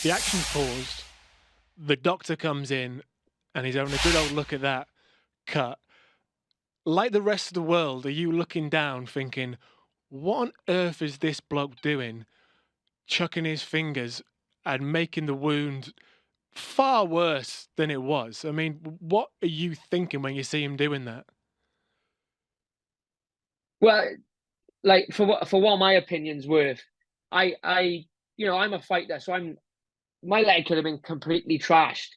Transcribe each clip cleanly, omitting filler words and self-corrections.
The action's paused. The doctor comes in, and he's having a good old look at that cut. Like the rest of the world, are you looking down thinking, what on earth is this bloke doing? Chucking his fingers and making the wound far worse than it was. I mean, what are you thinking when you see him doing that? Well, like for what my opinion's worth, I'm a fighter, so my leg could have been completely trashed.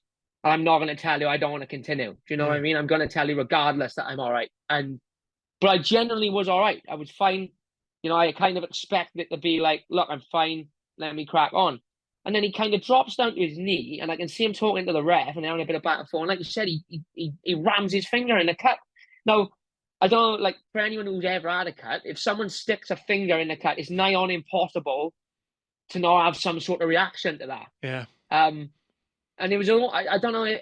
And I'm not going to tell you I don't want to continue. Do you know what I Mm. mean? I'm going to tell you regardless that I'm all right. But I genuinely was all right. I was fine. I kind of expected it to be like, look, I'm fine. Let me crack on. And then he kind of drops down to his knee, and I can see him talking to the ref, and they're having a bit of back and forth. And like you said, he rams his finger in the cut. Now, I don't like for anyone who's ever had a cut, if someone sticks a finger in the cut, it's nigh on impossible to not have some sort of reaction to that. Yeah. And it was I don't know.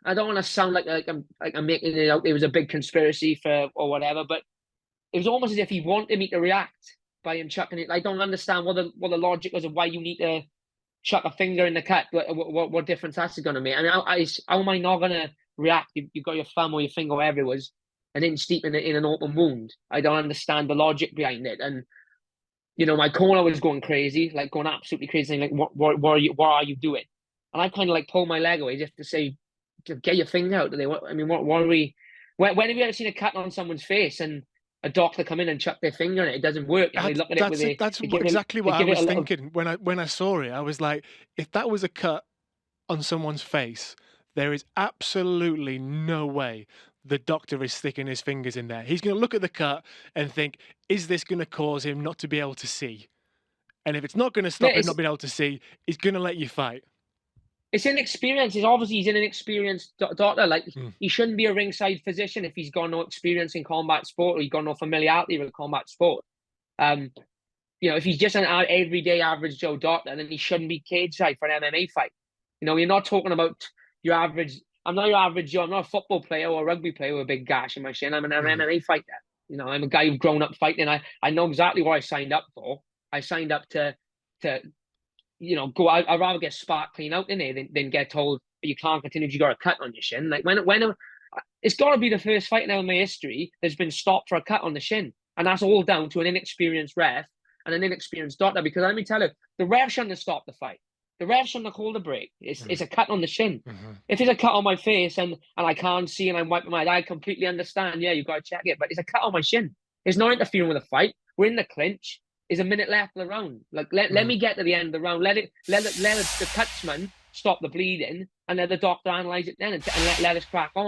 I don't want to sound like I'm making it out. It was a big conspiracy or whatever, but it was almost as if he wanted me to react by him chucking it. I don't understand what the logic was of why you need to chuck a finger in the cut. What difference that's going to make? I mean, how am I not going to react? You've got your thumb or your finger, wherever it was, and then steep in an open wound. I don't understand the logic behind it. And my corner was going crazy, like going absolutely crazy, saying like, what are you doing? And I kind of like pulled my leg away just to say, get your finger out of there. What are we? When have you ever seen a cut on someone's face and a doctor come in and chuck their finger in it? It doesn't work, and they look at it with a That's they give it exactly they what I give it a was little. thinking when I saw it. I was like, if that was a cut on someone's face, there is absolutely no way the doctor is sticking his fingers in there. He's going to look at the cut and think, is this going to cause him not to be able to see? And if it's not going to Yeah, stop him not being able to see, he's going to let you fight. it's inexperience. He's an inexperienced doctor. Like Mm. he shouldn't be a ringside physician if he's got no experience in combat sport or he's got no familiarity with combat sport. Um, if he's just an everyday average Joe doctor, then he shouldn't be cage side for an MMA fight. You're not talking about your average. I'm not your average Joe. I'm not a football player or a rugby player with a big gash in my shin. I'm an MMA fighter. I'm a guy who's grown up fighting. I know exactly what I signed up for. I signed up to go. I'd rather get spark clean out in there than get told you can't continue. You got a cut on your shin. Like when it's got to be the first fight in MMA history that's been stopped for a cut on the shin, and that's all down to an inexperienced ref and an inexperienced doctor. Because let me tell you, the ref shouldn't have stopped the fight. The ref shouldn't have called a break. It's a cut on the shin. Mm-hmm. If it's a cut on my face and I can't see and I'm wiping my eye, I completely understand. Yeah, you've got to check it. But it's a cut on my shin. It's not interfering with the fight. We're in the clinch. There's a minute left of the round. Like let me get to the end of the round. Let the cutsman stop the bleeding and let the doctor analyze it then and let us crack on.